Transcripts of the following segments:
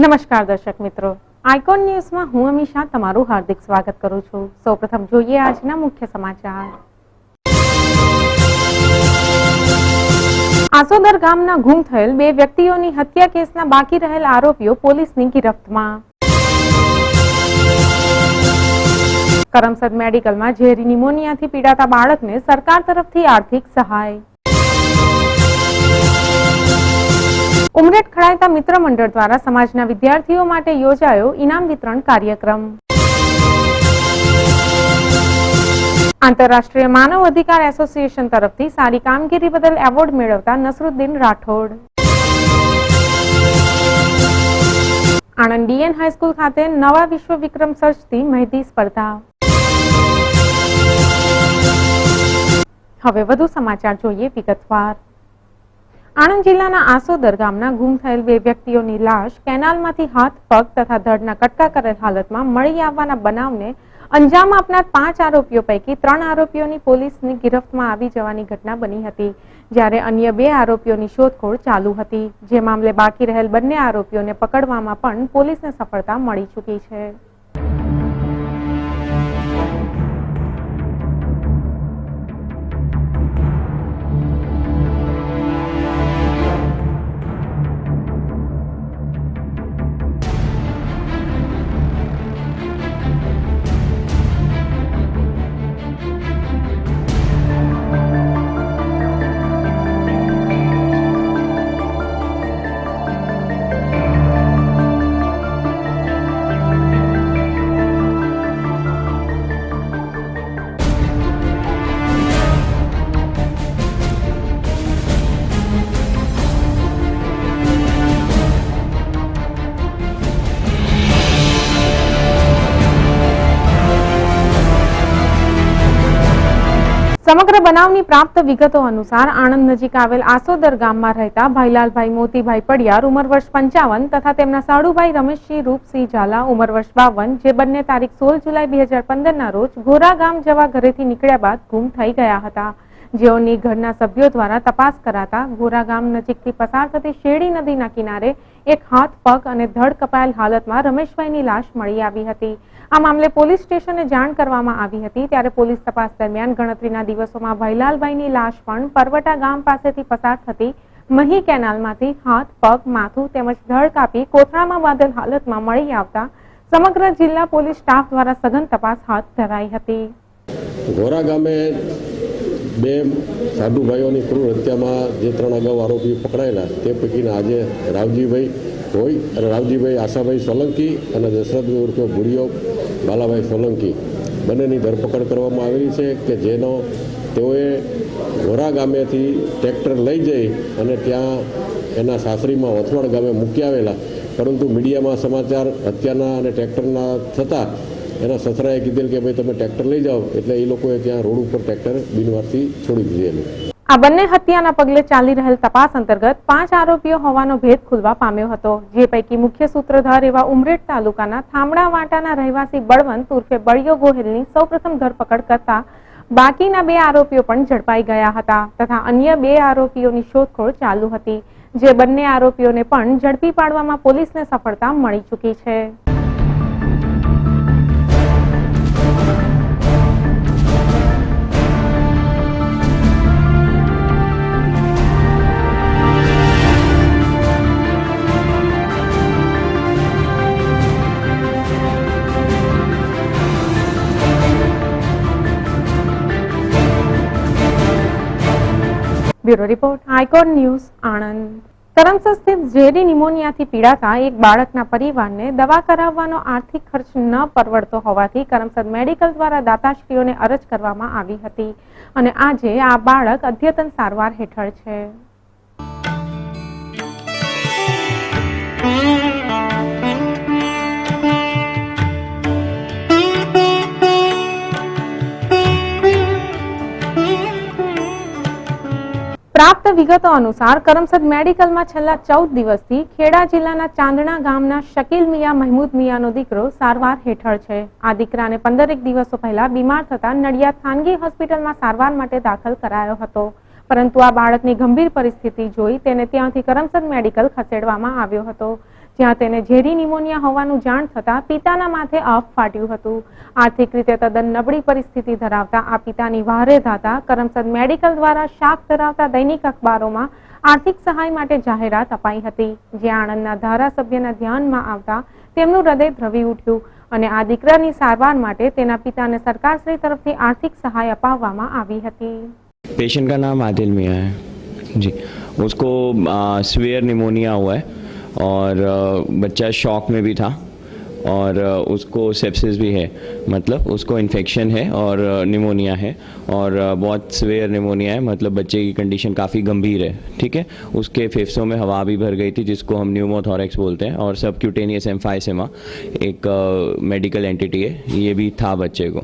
નમસ્કાર દર્શક મિત્રો, આઇકોન ન્યૂઝમાં હું અમીષા તમારું હાર્દિક સ્વાગત કરું છું। સૌપ્રથમ જોઈએ આજના મુખ્ય સમાચાર। આસોદર ગામના ગુમ થયેલ બે વ્યક્તિઓની હત્યા કેસના બાકી રહેલ આરોપીઓ પોલીસની ગિરફ્તમાં। કરમસદ મેડિકલમાં ઝેરી નિમોનિયાથી પીડાતા બાળકને સરકાર તરફથી આર્થિક સહાય। ઉમરેઠ ખડાયતા મિત્ર મંડળ દ્વારા સમાજના વિદ્યાર્થીઓ માટે યોજાયો ઇનામ વિતરણ કાર્યક્રમ। આંતરરાષ્ટ્રીય માનવ અધિકાર એસોસિએશન તરફથી સારી કામગીરી બદલ એવોર્ડ મેળવતા નસરુદ્દીન રાઠોડ। આણંદ ડીએન હાઈસ્કૂલ ખાતે નવા વિશ્વ વિક્રમ સર્જતી મહેંદી સ્પર્ધા। હવે વધુ સમાચાર જોઈએ વિગતવાર। આણંદ જિલ્લાના આસોદર ગામના ગુમ થયેલ બે વ્યક્તિઓની લાશ કેનાલમાંથી હાથ, પગ તથા ધડના કટકા કરેલ હાલતમાં મળી આવવાના બનાવને અંજામ આપનાર 5 આરોપીઓ પૈકી 3 આરોપીઓની પોલીસની ગિરફ્તમાં આવી જવાની ઘટના બની હતી, જ્યારે અન્ય 2 આરોપીઓની શોધખોળ ચાલુ હતી। જે મામલે બાકી રહેલ બંને આરોપીઓને પકડવામાં પણ પોલીસને સફળતા મળી ચૂકી છે। સમગ્ર બનાવની પ્રાપ્ત વિગતો અનુસાર આણંદ નજીક આવેલ આસોદર ગામમાં રહેતા ભાઈલાલભાઈ મોતીભાઈ પડિયાર ઉંમર વર્ષ 55 તથા તેમના સાડુભાઈ રમેશજી રૂપસિંહ ઝાલા ઉંમર વર્ષ 52, જે બંને તારીખ 16 જુલાઈ 2015 ના રોજ ગોરા ગામ જવા ઘરેથી નીકળ્યા બાદ ગુમ થઈ ગયા હતા, જેઓની ઘરના સભ્યો દ્વારા તપાસ કરાતા ગોરા ગામ નજીકથી પસાર થતી શેરડી નદીના કિનારે એક હાથ, પગ અને ધડ કપાયેલ હાલતમાં રમેશભાઈની લાશ મળી આવી હતી। આ મામલે પોલીસ સ્ટેશને જાણ કરવામાં આવી હતી, ત્યારે પોલીસ તપાસ દરમિયાન ગણતરીના દિવસોમાં ભાઈલાલભાઈની લાશ પણ પરવટા ગામ પાસેથી પસાર થતી મહી કેનાલમાંથી હાથ, પગ, માથું તેમજ ધડ કાપી કોથળામાં બાંધેલ હાલતમાં મળી આવતા સમગ્ર જિલ્લા પોલીસ સ્ટાફ દ્વારા સઘન તપાસ હાથ ધરાઈ હતી। ગોરા ગામે 2 સાધુભાઈઓની ક્રૂર હત્યામાં જે 3 અગાઉ આરોપીઓ પકડાયેલા તે પૈકીના આજે રાવજીભાઈ હોય અને રાવજીભાઈ આશાભાઈ સોલંકી અને દશરથભાઈ ઉર્ફે ભૂડિયો બાલાભાઈ સોલંકી બંનેની ધરપકડ કરવામાં આવેલી છે કે જેનો તેઓએ ગોરા ગામેથી ટ્રેક્ટર લઈ જઈ અને ત્યાં એના સાસરીમાં વથવાડ ગામે મૂકી આવેલા, પરંતુ મીડિયામાં સમાચાર હત્યાના અને ટ્રેક્ટરના થતાં એના સસરાએ કીધેલ કે ભાઈ તમે ટ્રેક્ટર લઈ જાઓ, એટલે એ લોકોએ ત્યાં રોડ ઉપર ટ્રેક્ટર બિનવારથી છોડી દીધેલું। આ બંને હત્યાના પગલે ચાલી રહેલ તપાસ અંતર્ગત 5 આરોપીઓ હોવાનો ભેદ ખુલવા પામ્યો હતો, જે પૈકી મુખ્ય સૂત્રધાર એવા ઉમરેઠ તાલુકાના થામડા વાંટાના રહેવાસી બળવંત ઉર્ફે બળિયો ગોહિલની સૌપ્રથમ ધરપકડ કરતા બાકીના 2 આરોપીઓ પણ ઝડપાઈ ગયા હતા તથા અન્ય 2 આરોપીઓની શોધખોળ ચાલુ હતી, જે બંને આરોપીઓને પણ ઝડપી પાડવામાં પોલીસને સફળતા મળી ચૂકી છે। Bureau report, icon news, Anand. Karamsad સ્થિત ઝેરી નિમોનિયાથી પીડાતા એક બાળકના પરિવારને દવા કરાવવાનો આર્થિક ખર્ચ ન પરવડતો હોવાથી કરમસદ મેડિકલ દ્વારા દાતાશ્રીઓને અરજ કરવામાં આવી હતી અને આજે આ બાળક અદ્યતન સારવાર હેઠળ છે। પ્રાપ્ત વિગતો અનુસાર કરમસદ મેડિકલમાં છેલ્લા 14 દિવસથી ખેડા જિલ્લાના ચાંદણા ગામના શકીલ મિયા મહેમૂદ મિયાનો દીકરો સારવાર હેઠળ છે। આ દીકરાને 15 દિવસો પહેલા બીમાર થતા નડિયાદ ખાનગી હોસ્પિટલમાં સારવાર માટે દાખલ કરાયો હતો, પરંતુ આ બાળકની ગંભીર પરિસ્થિતિ જોઈ તેને ત્યાંથી કરમસદ મેડિકલ ખસેડવામાં આવ્યો હતો, જ્યાં તેને ઝેરી નિમોનિયા હોવાનું જાણ થતાં પિતાના માથે આફ ફાટ્યું હતું. આર્થિક રીતે તદ્દન નબળી પરિસ્થિતિ ધરાવતા આ પિતાની વહારે ધાતા કરમસદ મેડિકલ દ્વારા શાખ ધરાવતા દૈનિક અખબારોમાં આર્થિક સહાય માટે જાહેરાત અપાઈ હતી, જે આણંદના ધારાસભ્યના ધ્યાનમાં આવતા તેમનું હૃદય દ્રવી ઉઠ્યું અને આ દીકરાની સારવાર માટે તેના પિતાને સરકારશ્રી તરફથી આર્થિક સહાય અપાવવામાં આવી હતી. पेशेंट का नाम आदिल मियाँ है जी. उसको सीवियर निमोनिया हुआ है और बच्चा शॉक में भी था और उसको सेप्सिस भी है, मतलब उसको इन्फेक्शन है और निमोनिया है और बहुत सीवियर निमोनिया है, मतलब बच्चे की कंडीशन काफ़ी गंभीर है. ठीक है, उसके फेफड़ों में हवा भी भर गई थी जिसको हम न्यूमोथोरेक्स बोलते हैं और सबक्यूटेनियस एम्फाइसेमा एक मेडिकल एंटिटी है, ये भी था बच्चे को.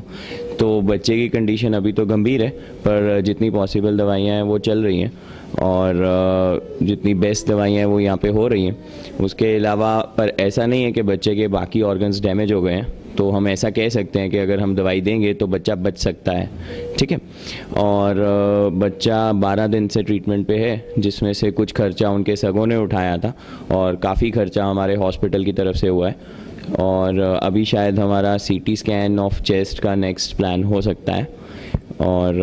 तो बच्चे की कंडीशन अभी तो गंभीर है पर जितनी पॉसिबल दवाइयाँ हैं वो चल रही हैं और जितनी बेस्ट दवाइयाँ हैं वो यहाँ पे हो रही हैं. उसके अलावा पर ऐसा नहीं है कि बच्चे के बाकी ऑर्गन्स डैमेज हो गए हैं, तो हम ऐसा कह सकते हैं कि अगर हम दवाई देंगे तो बच्चा बच सकता है. ठीक है, और बच्चा 12 दिन से ट्रीटमेंट पे है, जिसमें से कुछ खर्चा उनके सगों ने उठाया था और काफ़ी खर्चा हमारे हॉस्पिटल की तरफ से हुआ है और अभी शायद हमारा सीटी स्कैन ऑफ चेस्ट का नेक्स्ट प्लान हो सकता है और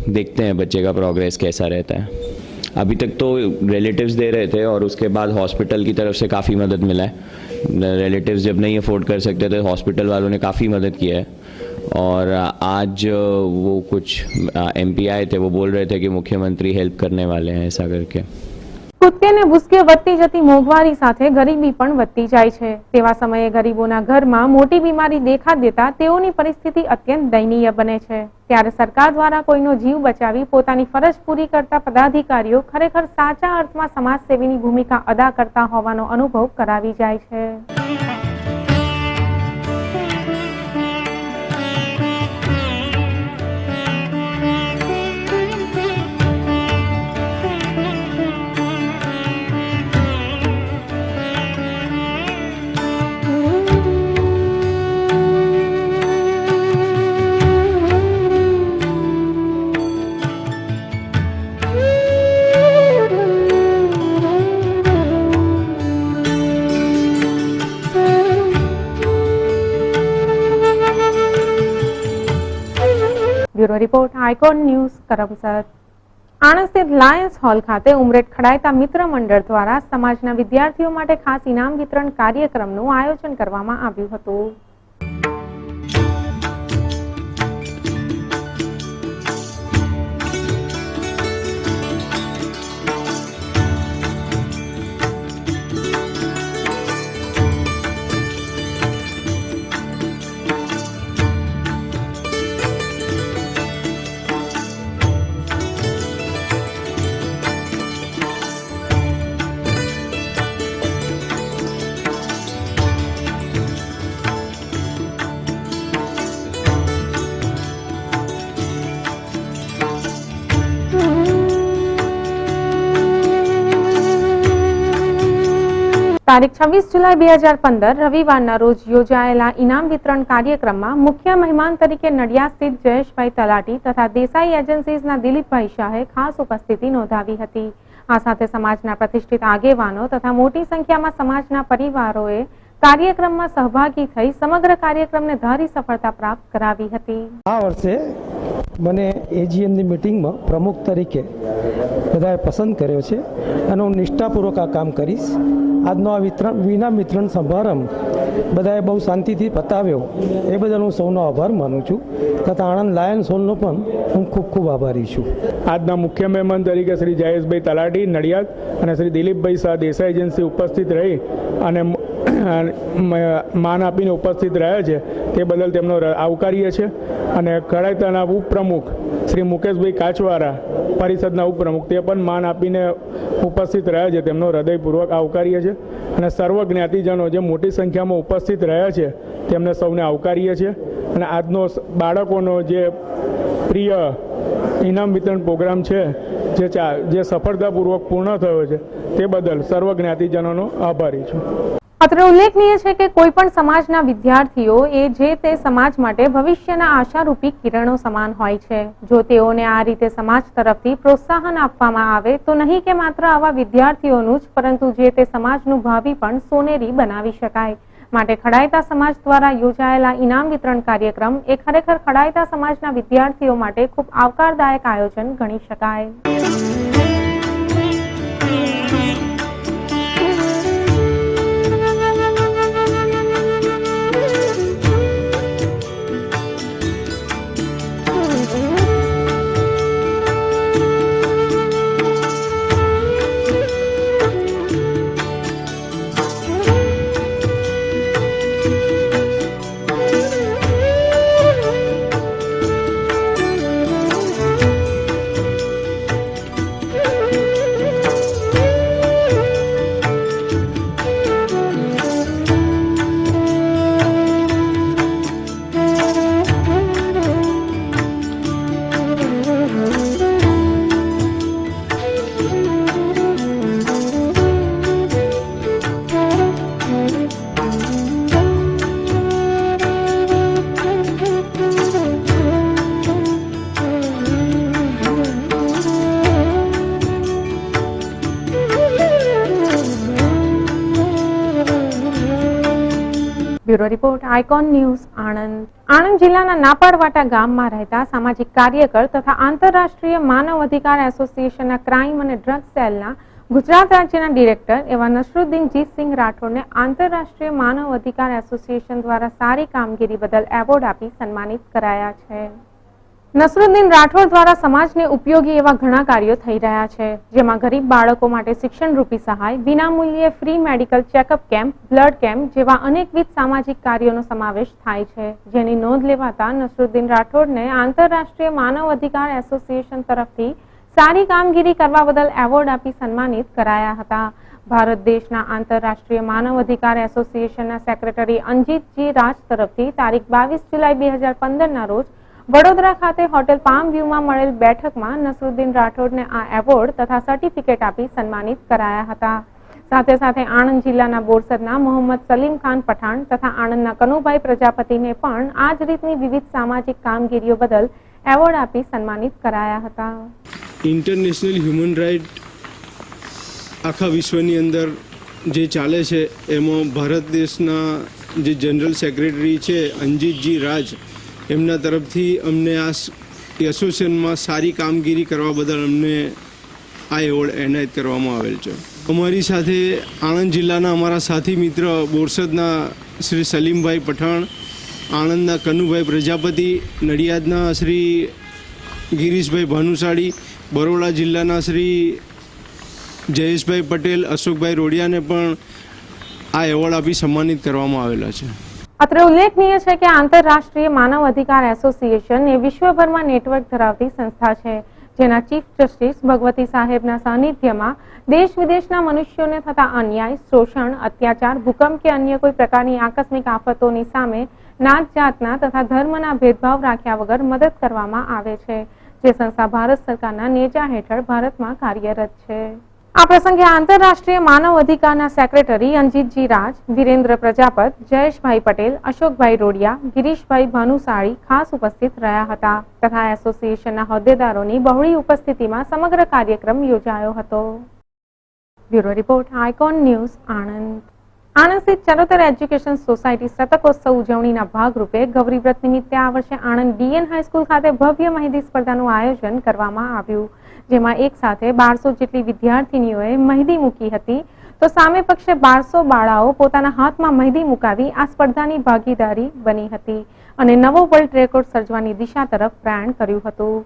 देखते हैं बच्चे का प्रोग्रेस कैसा रहता है. अभी तक तो रिलेटिव्स दे रहे थे और उसके बाद हॉस्पिटल की तरफ से काफ़ी मदद मिला है. रिलेटिव्स जब नहीं अफोर्ड कर सकते थे हॉस्पिटल वालों ने काफ़ी मदद किया है और आज वो कुछ MP आए थे, वो बोल रहे थे कि मुख्यमंत्री हेल्प करने वाले हैं ऐसा करके. કુત્યને ભૂસકે વધતી જતી મોંઘવારી સાથે ગરીબી પણ વધતી જાય છે. તેવા સમયે ગરીબોના ઘરમાં મોટી બીમારી દેખા દેતા તેઓની પરિસ્થિતિ અત્યંત દયનીય બને છે. ત્યારે સરકાર દ્વારા કોઈનો જીવ બચાવી પોતાની ફરજ પૂરી કરતા પદાધિકારીઓ ખરેખર સાચા અર્થમાં સમાજસેવીની ભૂમિકા અદા કરતા હોવાનો અનુભવ કરાવી જાય છે. Bureau report icon news Karamsad. Anand સ્થિત લાયન્સ હોલ ખાતે ઉમરેઠ ખડાયતા મિત્ર મંડળ દ્વારા સમાજના વિદ્યાર્થીઓ માટે ખાસ ઇનામ વિતરણ કાર્યક્રમનું આયોજન કરવામાં આવ્યું હતું. તારીખ 26 જુલાઈ 2015 રવિવારના રોજ યોજાયેલા ઇનામ વિતરણ કાર્યક્રમમાં મુખ્ય મહેમાન તરીકે નડિયાદ સ્થિત જયેશભાઈ તલાટી તથા દેસાઈ એજન્સીઝના દિલીપભાઈ શાહે ખાસ ઉપસ્થિતિ નોંધાવી હતી. આ સાથે સમાજના પ્રતિષ્ઠિત આગેવાનો તથા મોટી સંખ્યામાં સમાજના પરિવારોએ કાર્યક્રમમાં સહભાગી થઈ સમગ્ર કાર્યક્રમને ધારી સફળતા પ્રાપ્ત કરાવી હતી. આ વર્ષે મને AGMની મિટિંગમાં પ્રમુખ તરીકે બધાએ પસંદ કર્યો છે અને હું નિષ્ઠાપૂર્વક આ કામ કરીશ. આજનો આ ઇનામ વિતરણ સમારંભ બધાએ બહુ શાંતિથી પતાવ્યો એ બદલ હું સૌનો આભાર માનું છું તથા આણંદ લાયન્સ હોલનો પણ હું ખૂબ ખૂબ આભારી છું. આજના મુખ્ય મહેમાન તરીકે શ્રી જયેશભાઈ તલાટી નડિયાદ અને શ્રી દિલીપભાઈ શાહ દેસાઈ એજન્સી ઉપસ્થિત રહી અને માન આપીને ઉપસ્થિત રહ્યા છે તે બદલ તેમનો આવકારીએ છે. અને ખડાયતાના ઉપપ્રમુખ શ્રી મુકેશભાઈ કાચવારા પરિષદના ઉપપ્રમુખ તે પણ માન આપીને ઉપસ્થિત રહ્યા છે, તેમનો હૃદયપૂર્વક આવકારીએ છે. અને સર્વ જ્ઞાતિજનો જે મોટી સંખ્યામાં ઉપસ્થિત રહ્યા છે તેમને સૌને આવકારીએ છીએ. અને આજનો બાળકોનો જે પ્રિય ઇનામ વિતરણ પ્રોગ્રામ છે જે સફળતાપૂર્વક પૂર્ણ થયો છે તે બદલ સર્વ જ્ઞાતિજનોનો આભારી છું. અત્રે ઉલ્લેખનીય છે કે કોઈ પણ સમાજના વિદ્યાર્થીઓ એ જે તે સમાજ માટે ભવિષ્યના આશારૂપી કિરણો સમાન હોય છે. જો તેઓને આ રીતે સમાજ તરફથી પ્રોત્સાહન આપવામાં આવે તો નહીં કે માત્ર આવા વિદ્યાર્થીઓનું જ પરંતુ જે તે સમાજનું ભાવિ પણ સોનેરી બનાવી શકાય. માટે ખડાયતા સમાજ દ્વારા યોજાયેલા ઇનામ વિતરણ કાર્યક્રમ એ ખરેખર ખડાયતા સમાજના વિદ્યાર્થીઓ માટે ખૂબ આવકારદાયક આયોજન ગણી શકાય. Bureau report icon news Anand. Anand જિલ્લાના નાપાડવાટા ગામમાં રહેતા સામાજિક કાર્યકર તથા આંતરરાષ્ટ્રીય માનવ અધિકાર એસોસિએશનના ક્રાઇમ અને ડ્રગ્સ સેલના ગુજરાત રાજ્યના ડિરેક્ટર એવા નસરુદ્દીન જીતસિંહ રાઠોડને આંતરરાષ્ટ્રીય માનવ અધિકાર એસોસિએશન દ્વારા સારી કામગીરી બદલ એવોર્ડ આપી સન્માનિત કરાયા છે. નસરુદ્દીન રાઠોડ દ્વારા સમાજને ઉપયોગી એવા ઘણા કાર્યો થઈ રહ્યા છે, જેમાં ગરીબ બાળકો માટે શિક્ષણરૂપી સહાય, વિનામૂલ્યે free medical checkup camp, blood camp જેવા અનેકવિધ સામાજિક કાર્યોનો સમાવેશ થાય છે, જેની નોંધ લેવાતા નસરુદ્દીન રાઠોડને આંતરરાષ્ટ્રીય માનવ અધિકાર એસોસિએશન તરફથી સારી કામગીરી કરવા બદલ એવોર્ડ આપી સન્માનિત કરાયા હતા. ભારત દેશના આંતરરાષ્ટ્રીય માનવ અધિકાર એસોસિએશનના સેક્રેટરી અંજીતજી રાજ તરફથી તારીખ 22 જુલાઈ 2015ના રોજ વડોદરા ખાતે હોટેલ પામ વ્યુમાં મળેલ બેઠકમાં નસરુદ્દીન રાઠોડને આ એવોર્ડ તથા સર્ટિફિકેટ આપી સન્માનિત કરાયા હતા. સાથે સાથે આણંદ જિલ્લાના બોરસદના મોહમ્મદ સલીમ ખાન પઠાણ તથા આણંદના કનુભાઈ પ્રજાપતિને પણ આ જ રીતની વિવિધ સામાજિક કામગીરીઓ બદલ એવોર્ડ આપી સન્માનિત કરાયા હતા. ઇન્ટરનેશનલ હ્યુમન રાઇટ આખા વિશ્વની અંદર જે ચાલે છે એમાં ભારત દેશના જે જનરલ સેક્રેટરી છે અંજીતજી રાજ, એમના તરફથી અમને આ એસોસિએશનમાં સારી કામગીરી કરવા બદલ અમને આ એવોર્ડ એનાયત કરવામાં આવેલ છે. અમારી સાથે આણંદ જિલ્લાના અમારા સાથી મિત્ર બોરસદના શ્રી સલીમભાઈ પઠાણ, આણંદના કનુભાઈ પ્રજાપતિ, નડિયાદના શ્રી ગિરીશભાઈ ભાનુશાળી, બરોડા જિલ્લાના શ્રી જયેશભાઈ પટેલ, અશોકભાઈ રોડિયાને પણ આ એવોર્ડ આપી સન્માનિત કરવામાં આવેલા છે. અત્રે ઉલ્લેખનીય છે કે આંતરરાષ્ટ્રીય માનવ અધિકાર એસોસિએશન એ વિશ્વભરમાં નેટવર્ક ધરાવતી સંસ્થા છે, જેના ચીફ જસ્ટિસ ભગવતી સાહેબના સાનિધ્યમાં દેશ વિદેશના મનુષ્યોને થતા અન્યાય, શોષણ, અત્યાચાર, ભૂકંપ કે અન્ય કોઈ પ્રકારની આકસ્મિક આફતોની સામે નાત જાતના તથા ધર્મના ભેદભાવ રાખ્યા વગર મદદ કરવામાં આવે છે, જે સંસ્થા ભારત સરકારના નેજા હેઠળ ભારતમાં કાર્યરત છે. આ પ્રસંગે આંતરરાષ્ટ્રીય માનવ અધિકારના સેક્રેટરી અંજીતજી રાજ, વિરેન્દ્ર પ્રજાપત, જયેશભાઈ પટેલ, અશોકભાઈ રોડિયા, ગિરીશભાઈ ભાનુશાળી ખાસ ઉપસ્થિત રહ્યા હતા તથા એસોસિએશનના હોદ્દેદારોની બહોળી ઉપસ્થિતિમાં સમગ્ર કાર્યક્રમ યોજાયો હતો. Bureau report icon news Anand. Anand સ્થિત ચરોતર એજ્યુકેશન સોસાયટી શતકોત્સવ ઉજવણીના ભાગરૂપે ગૌરી વ્રત નિમિત્તે આ વર્ષે આણંદ ડીએન હાઈસ્કૂલ ખાતે ભવ્ય મહેંદી સ્પર્ધાનું આયોજન કરવામાં આવ્યું, જેમાં એક સાથે 1200 જેટલી વિદ્યાર્થીનીઓએ મહેંદી મૂકી હતી, તો સામે પક્ષે 1200 બાળાઓ પોતાના હાથમાં મહેંદી મુકાવી આ સ્પર્ધાની ભાગીદારી બની હતી અને નવો વર્લ્ડ રેકોર્ડ સર્જવાની દિશા તરફ પ્રયાણ કર્યું હતું.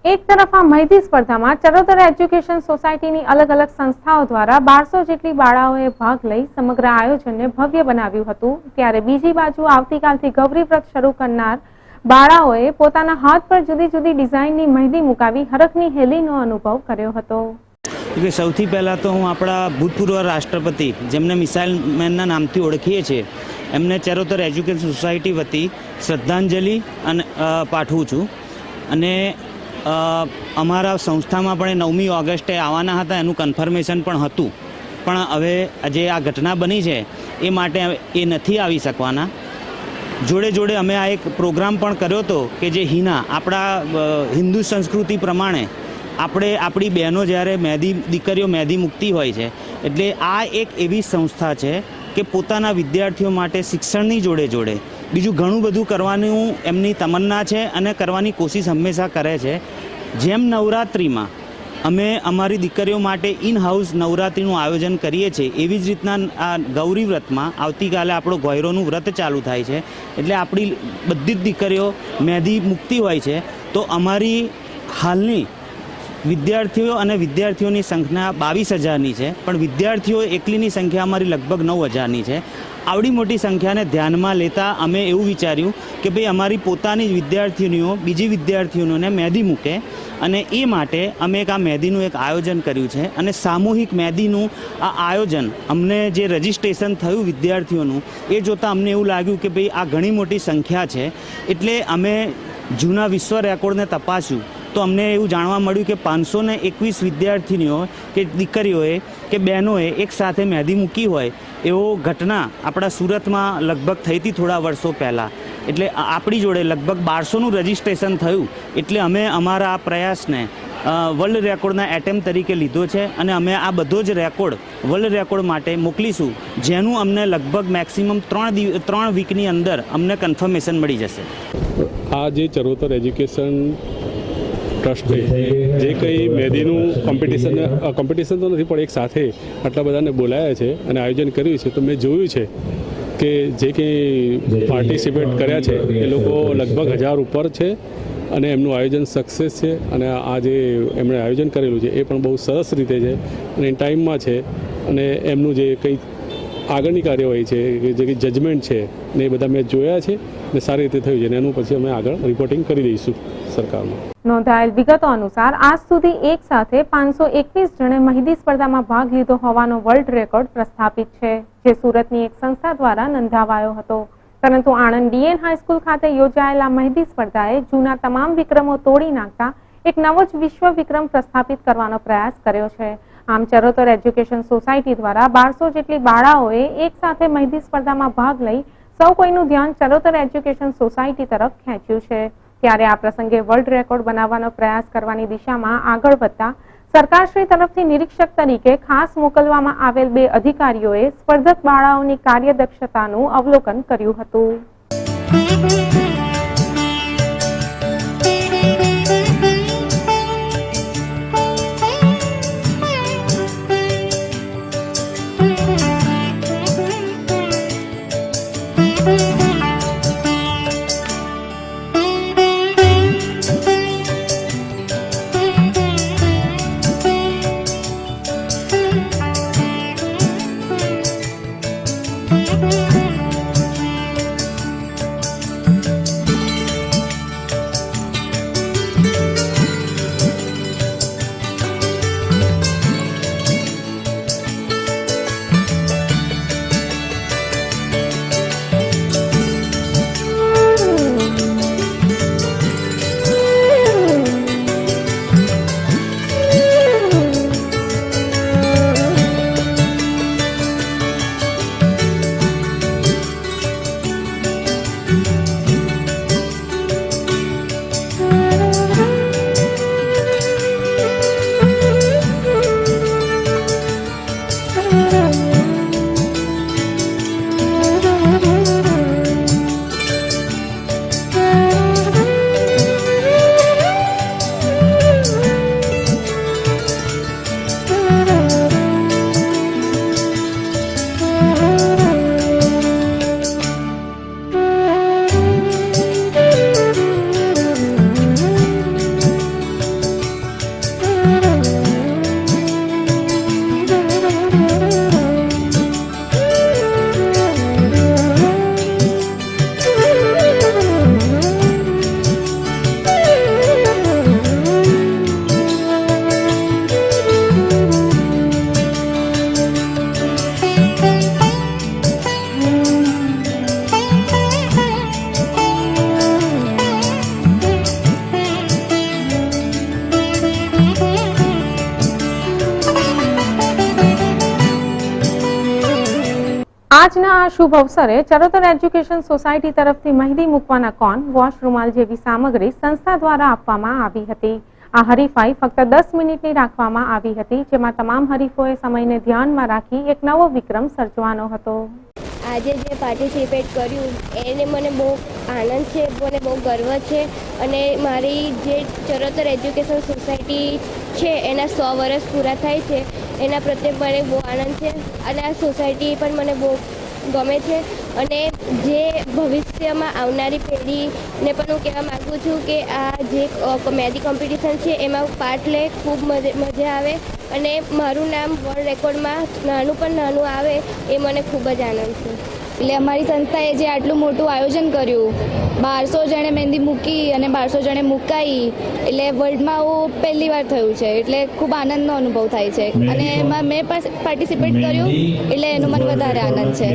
એક તરફ આ મહેંદી સ્પર્ધામાં ચરોતર એજ્યુકેશન સોસાયટીની અલગ અલગ સંસ્થાઓ દ્વારા 1200 જેટલી બાળાઓએ ભાગ લઈ સમગ્ર આયોજનને ભવ્ય બનાવ્યું હતું, ત્યારે બીજી બાજુ આવતીકાલથી ગૌરી વ્રત શરૂ કરનાર બાળાઓએ પોતાના હાથ પર જુદી જુદી ડિઝાઇનની મહેંદી મુકાવી હરખની હેલીનો અનુભવ કર્યો હતો. કે સૌથી પહેલાં તો હું આપણા ભૂતપૂર્વ રાષ્ટ્રપતિ જેમને મિસાઇલ મેનના નામથી ઓળખીએ છીએ એમને ચરોતર એજ્યુકેશન સોસાયટી વતી શ્રદ્ધાંજલિ અને પાઠવું છું. અને અમારા સંસ્થામાં પણ 9મી ઓગસ્ટે આવવાના હતા, એનું કન્ફર્મેશન પણ હતું, પણ હવે જે આ ઘટના બની છે એ માટે એ નથી આવી શકવાના. જોડે જોડે અમે આ એક પ્રોગ્રામ પણ કર્યો હતો કે જે હિના આપણા હિન્દુ સંસ્કૃતિ પ્રમાણે આપણી બહેનો જ્યારે દીકરીઓ મહેંદી મૂકતી હોય છે, એટલે આ એક એવી સંસ્થા છે કે પોતાના વિદ્યાર્થીઓ માટે શિક્ષણની જોડે જોડે બીજું ઘણું બધું કરવાનું એમની તમન્ના છે અને કરવાની કોશિશ હંમેશા કરે છે. જેમ નવરાત્રિમાં અમે અમારી દીકરીઓ માટે ઇન હાઉસ નવરાત્રિનું આયોજન કરીએ છીએ, એવી જ રીતના આ ગૌરી વ્રતમાં આવતીકાલે આપણો ગોયરોનું વ્રત ચાલુ થાય છે, એટલે આપણી બધી જ દીકરીઓ મહેંદી મૂકતી હોય છે. તો અમારી હાલની વિદ્યાર્થીઓ અને વિદ્યાર્થીઓની સંખ્યા 22,000ની છે, પણ વિદ્યાર્થીઓ એકલીની સંખ્યા અમારી લગભગ 9,000ની છે. આવડી મોટી સંખ્યાને ધ્યાનમાં લેતા અમે એવું વિચાર્યું કે ભાઈ અમારી પોતાની જ વિદ્યાર્થીનીઓ બીજી વિદ્યાર્થીઓને મહેંદી મૂકે, અને એ માટે અમે એક આ મહેંદીનું એક આયોજન કર્યું છે. અને સામૂહિક મહેંદીનું આ આયોજન અમને જે રજિસ્ટ્રેશન થયું વિદ્યાર્થીઓનું એ જોતાં અમને એવું લાગ્યું કે ભાઈ આ ઘણી મોટી સંખ્યા છે, એટલે અમે જૂના વિશ્વ રેકોર્ડને તપાસ્યું તો અમને એવું જાણવા મળ્યું કે 521 વિદ્યાર્થીનીઓ કે દીકરીઓએ કે બહેનોએ એક સાથે મહેંદી મૂકી હોય એવો ઘટના આપણા સુરતમાં લગભગ થઈ હતી થોડા વર્ષો પહેલાં. એટલે આપણી જોડે લગભગ 1200નું રજિસ્ટ્રેશન થયું, એટલે અમે અમારા આ પ્રયાસને વર્લ્ડ રેકોર્ડના એટેમ્પ તરીકે લીધો છે, અને અમે આ બધો જ રેકોર્ડ વર્લ્ડ રેકોર્ડ માટે મોકલીશું, જેનું અમને લગભગ મેક્સિમમ 3 વીકની અંદર અમને કન્ફર્મેશન મળી જશે. આ જે ચરોતર એજ્યુકેશન ટ્રસ્ટે જે કંઈ મહેંદીનું કોમ્પિટિશન તો નથી પણ એક સાથે આટલા બધાને બોલાયા છે અને આયોજન કર્યું છે, તો મેં જોયું છે કે જે કંઈ પાર્ટિસિપેટ કર્યા છે એ લોકો લગભગ 1000 ઉપર છે, અને એમનું આયોજન સક્સેસ છે. અને આ જે એમણે આયોજન કરેલું છે એ પણ બહુ સરસ રીતે છે અને ટાઈમમાં છે, અને એમનું જે કંઈ આગળની કાર્યવાહી છે, જે જજમેન્ટ છે ને એ બધા મેં જોયા છે ને સારી રીતે થયું છે, અને એનું પછી અમે આગળ રિપોર્ટિંગ કરી દઈશું સરકારમાં. નોંધાયેલ વિગતો અનુસાર આજ સુધી એક સાથે 521 જણે મહેંદી સ્પર્ધામાં ભાગ લીધો હોવાનો વર્લ્ડ રેકોર્ડ પ્રસ્થાપિત છે, જે સુરતની એક સંસ્થા દ્વારા નોંધાવાયો હતો. પરંતુ આણંદ ડીએન હાઈસ્કૂલ ખાતે યોજાયેલા મહેંદી સ્પર્ધાએ જૂના તમામ વિક્રમો તોડી નાખતા એક નવો જ વિશ્વ વિક્રમ પ્રસ્થાપિત કરવાનો પ્રયાસ કર્યો છે. આમ ચરોતર એજ્યુકેશન સોસાયટી દ્વારા 1200 જેટલી બાળાઓએ એક સાથે મહેંદી સ્પર્ધામાં ભાગ લઈ સૌ કોઈનું ધ્યાન ચરોતર એજ્યુકેશન સોસાયટી તરફ ખેંચ્યું છે. ત્યારે આ પ્રસંગે વર્લ્ડ રેકોર્ડ બનાવવાનો પ્રયાસ કરવાની દિશામાં આગળ વધતા સરકારશ્રી તરફથી નિરીક્ષક તરીકે ખાસ મોકલવામાં આવેલ 2 અધિકારીઓએ સ્પર્ધક બાળાઓની કાર્યદક્ષતાનું અવલોકન કર્યું હતું. આજના આ શુભ અવસરે ચરોતર એજ્યુકેશન સોસાયટી તરફથી મહેંદી મૂકવાના કોન, વોશ રૂમાલ જેવી સામગ્રી સંસ્થા દ્વારા આપવામાં આવી હતી. આ હરીફાઈ ફક્ત 10 મિનિટની રાખવામાં આવી હતી, જેમાં તમામ હરીફોએ સમયને ધ્યાનમાં રાખી એક નવો વિક્રમ સર્જવાનો હતો. આજે જે પાર્ટિસિપેટ કર્યું એને મને બહુ આનંદ છે, મને બહુ ગર્વ છે અને મારી જે ચરોતર એજ્યુકેશન સોસાયટી છે એના 100 વર્ષ પૂરા થાય છે એના પ્રત્યે મને બહુ આનંદ છે અને આ સોસાયટી પણ મને બહુ ગમે છે અને જે ભવિષ્યમાં આવનારી પેઢીને પણ હું કહેવા માગું છું કે આ જે મહેંદી કોમ્પિટિશન છે એમાં પાર્ટ લે, ખૂબ મજા આવે અને મારું નામ વર્લ્ડ રેકોર્ડમાં નાનું પણ નાનું આવે એ મને ખૂબ જ આનંદ છે. એટલે અમારી સંસ્થાએ જે આટલું મોટું આયોજન કર્યું, 1200 જણે મહેંદી મૂકી અને 1200 જણે મુકાઈ, એટલે વર્લ્ડમાં આવું પહેલી વાર થયું છે, એટલે ખૂબ આનંદનો અનુભવ થાય છે અને એમાં મેં પણ પાર્ટિસિપેટ કર્યું એટલે એનો મને વધારે આનંદ છે.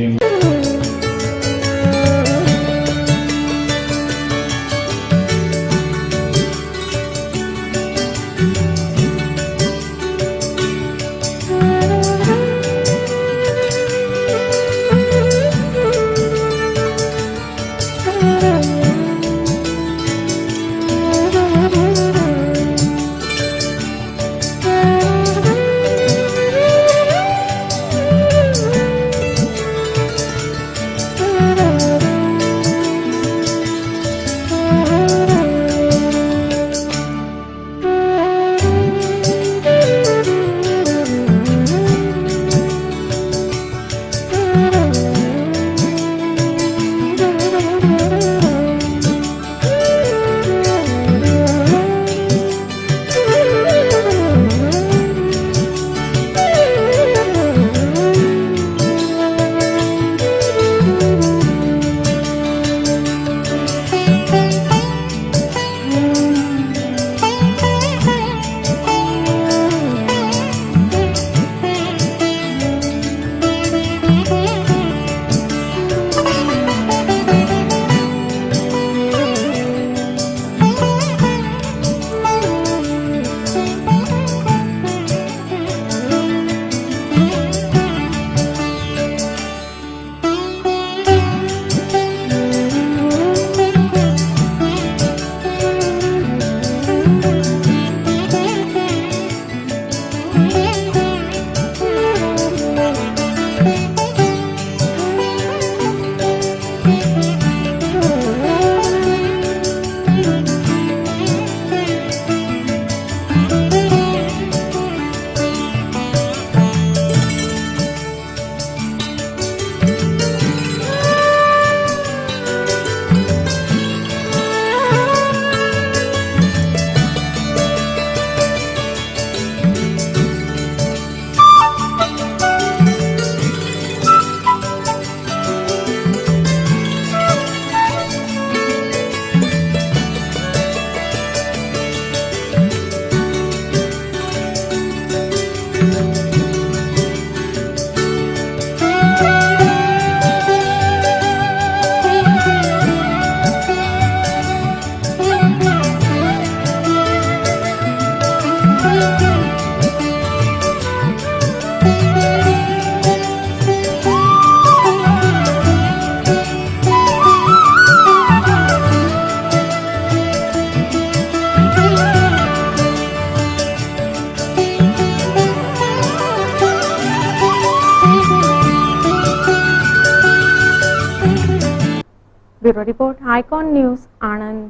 Bureau report, icon news, Anand.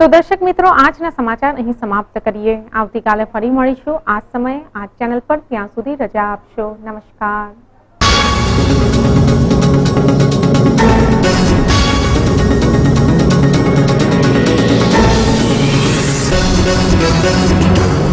તો દર્શક મિત્રો, આજના સમાચાર અહીં સમાપ્ત કરીએ. આવતીકાલે ફરી મળીશું આ સમયે આ ચેનલ પર. ત્યાં સુધી રજા આપશો. નમસ્કાર. Thank you.